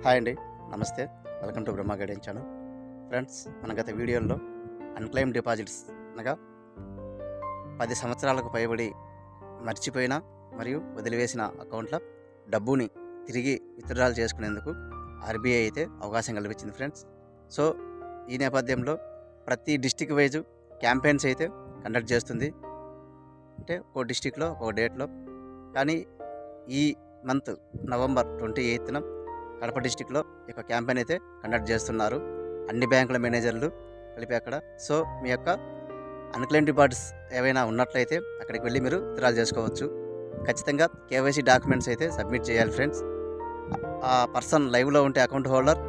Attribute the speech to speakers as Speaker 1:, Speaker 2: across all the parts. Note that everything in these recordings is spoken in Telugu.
Speaker 1: హాయ్ అండి, నమస్తే. Welcome to Brahma guidance channel. Friends, మన గత వీడియోల్లో అన్క్లెయిమ్ డిపాజిట్స్ అనగా 10 సంవత్సరాలకు పైబడి మర్చిపోయిన మరియు వదిలివేసిన అకౌంట్ల డబ్బుని తిరిగి విత్డ్రాల్ చేసుకునేందుకు ఆర్బీఐ అయితే అవకాశం కల్పించింది ఫ్రెండ్స్. సో ఈ నేపథ్యంలో ప్రతి డిస్టిక్ వైజు క్యాంపెయిన్స్ అయితే కండక్ట్ చేస్తుంది. అంటే ఒక డిస్టిక్లో ఒక డేట్లో. కానీ ఈ మంత్ నవంబర్ 28న కడప డిస్టిక్లో ఈ యొక్క క్యాంపెయిన్ అయితే కండక్ట్ చేస్తున్నారు. అన్ని బ్యాంకుల మేనేజర్లు కలిపి అక్కడ. సో మీ యొక్క అన్క్లెయిమ్ డిపాజిట్స్ ఏవైనా ఉన్నట్లయితే అక్కడికి వెళ్ళి మీరు విత్డ్రాల్ చేసుకోవచ్చు. ఖచ్చితంగా కేవైసీ డాక్యుమెంట్స్ అయితే సబ్మిట్ చేయాలి ఫ్రెండ్స్. ఆ పర్సన్ లైవ్లో ఉంటే అకౌంట్ హోల్డర్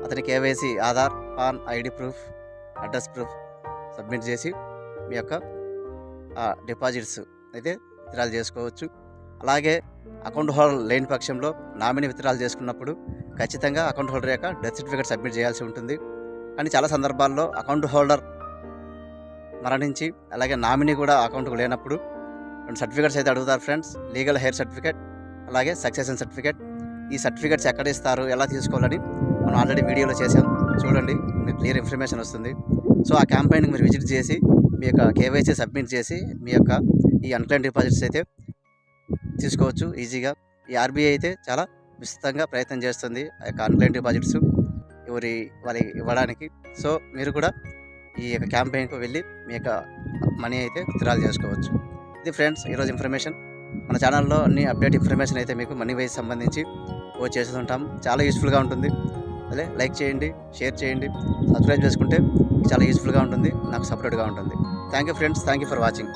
Speaker 1: అతని KYC Aadhaar, pan, ID proof, address proof submit చేసి మీ యొక్క డిపాజిట్స్ అయితే విత్డ్రాల్ చేసుకోవచ్చు. అలాగే అకౌంట్ హోల్డర్ లేని పక్షంలో నామినీ విత్డ్రాల్ చేసుకున్నప్పుడు ఖచ్చితంగా అకౌంట్ హోల్డర్ యొక్క డెత్ సర్టిఫికేట్ సబ్మిట్ చేయాల్సి ఉంటుంది. కానీ చాలా సందర్భాల్లో అకౌంట్ హోల్డర్ మరణించి అలాగే నామినీ కూడా అకౌంట్కు లేనప్పుడు 2 సర్టిఫికేట్స్ అయితే అడుగుతారు ఫ్రెండ్స్. లీగల్ హెయిర్ సర్టిఫికేట్, అలాగే సక్సెషన్ సర్టిఫికేట్. ఈ సర్టిఫికేట్స్ ఎక్కడ ఇస్తారు, ఎలా తీసుకోవాలని మనం ఆల్రెడీ వీడియోలో చేసాం. చూడండి, మీకు క్లియర్ ఇన్ఫర్మేషన్ వస్తుంది. సో ఆ క్యాంపెయిన్కి మీరు విజిట్ చేసి మీ యొక్క కేవైసీ సబ్మిట్ చేసి మీ యొక్క ఈ అన్క్లెయిమ్ డిపాజిట్స్ అయితే తీసుకోవచ్చు ఈజీగా. ఈ ఆర్బీఐ అయితే చాలా విస్తృతంగా ప్రయత్నం చేస్తుంది ఆ యొక్క అన్క్లెయిమ్ డిపాజిట్స్ వాళ్ళకి ఇవ్వడానికి. సో మీరు కూడా ఈ యొక్క క్యాంపెయిన్కు వెళ్ళి మీ యొక్క మనీ అయితే విత్డ్రాల్ చేసుకోవచ్చు. ఇది ఫ్రెండ్స్ ఈరోజు ఇన్ఫర్మేషన్. మన ఛానల్లో అన్ని అప్డేట్ ఇన్ఫర్మేషన్ అయితే మీకు మనీ వైజ్ సంబంధించి పోస్ట్ చేస్తుంటాం. చాలా యూస్ఫుల్గా ఉంటుంది. అదే లైక్ చేయండి, షేర్ చేయండి, సబ్స్క్రైబ్ చేసుకుంటే చాలా యూస్ఫుల్గా ఉంటుంది, నాకు సపోర్ట్గా ఉంటుంది. Thank you friends, thank you for watching.